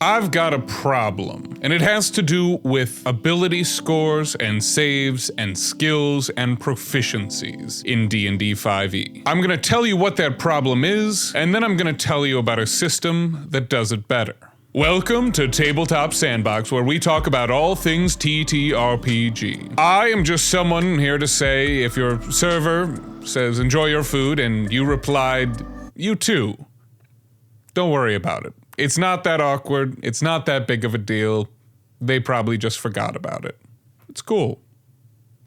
I've got a problem, and it has to do with ability scores and saves and skills and proficiencies in D&D 5e. I'm gonna tell you what that problem is, and then I'm gonna tell you about a system that does it better. Welcome to Tabletop Sandbox, where we talk about all things ttrpg. I am just someone here to say if your server says enjoy your food and you replied, you too, don't worry about it. It's not that awkward, it's not that big of a deal. They probably just forgot about it. It's cool.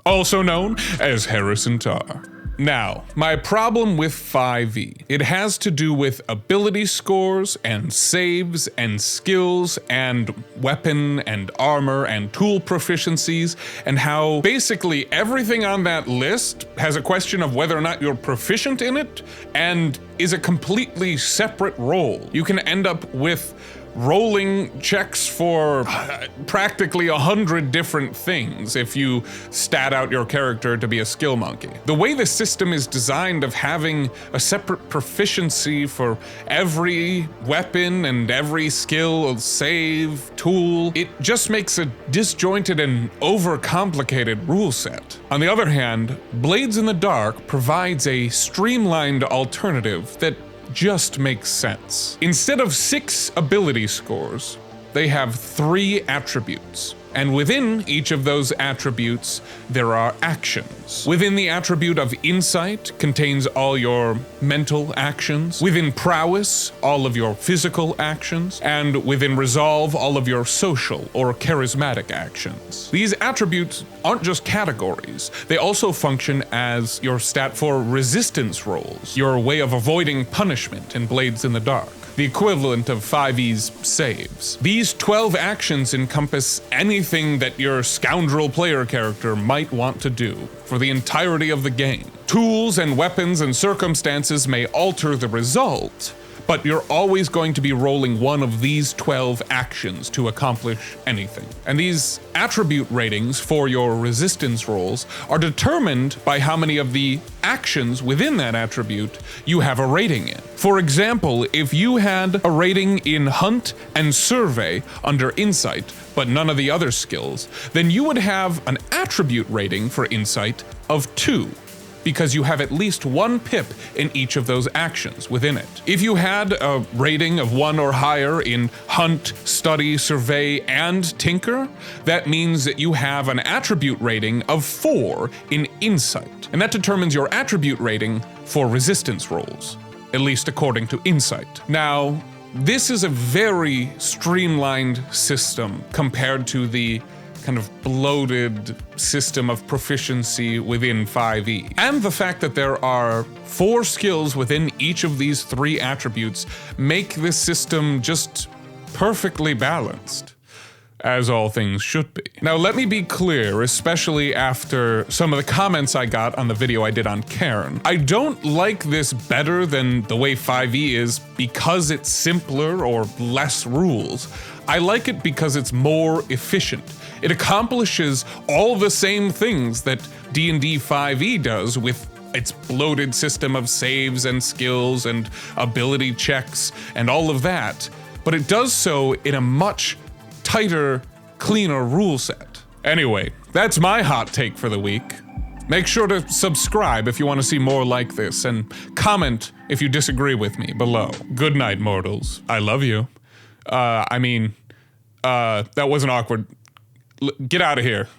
Also known as Harrison Tar. Now, my problem with 5e. It has to do with ability scores and saves and skills and weapon and armor and tool proficiencies, and how basically everything on that list has a question of whether or not you're proficient in it and is a completely separate roll. You can end up with rolling checks for practically 100 different things if you stat out your character to be a skill monkey. The way the system is designed of having a separate proficiency for every weapon and every skill, save, tool, it just makes a disjointed and overcomplicated rule set. On the other hand, Blades in the Dark provides a streamlined alternative that just makes sense. Instead of 6 ability scores, they have 3 attributes. And within each of those attributes, there are actions. Within the attribute of Insight contains all your mental actions. Within Prowess, all of your physical actions. And within Resolve, all of your social or charismatic actions. These attributes aren't just categories. They also function as your stat for resistance rolls, your way of avoiding punishment in Blades in the Dark, the equivalent of 5e's saves. These 12 actions encompass anything that your scoundrel player character might want to do for the entirety of the game. Tools and weapons and circumstances may alter the result, but you're always going to be rolling one of these 12 actions to accomplish anything. And these attribute ratings for your resistance rolls are determined by how many of the actions within that attribute you have a rating in. For example, if you had a rating in Hunt and Survey under Insight, but none of the other skills, then you would have an attribute rating for Insight of 2. Because you have at least 1 pip in each of those actions within it. If you had a rating of 1 or higher in Hunt, Study, Survey, and Tinker, that means that you have an attribute rating of 4 in Insight. And that determines your attribute rating for resistance rolls, at least according to Insight. Now, this is a very streamlined system compared to the kind of bloated system of proficiency within 5e. And the fact that there are 4 skills within each of these 3 attributes make this system just perfectly balanced, as all things should be. Now let me be clear, especially after some of the comments I got on the video I did on Cairn. I don't like this better than the way 5e is because it's simpler or less rules. I like it because it's more efficient. It accomplishes all the same things that D&D 5e does with its bloated system of saves and skills and ability checks and all of that, but it does so in a much tighter, cleaner rule set. Anyway, that's my hot take for the week. Make sure to subscribe if you want to see more like this, and comment if you disagree with me below. Good night, mortals. I love you. That wasn't awkward. Get out of here.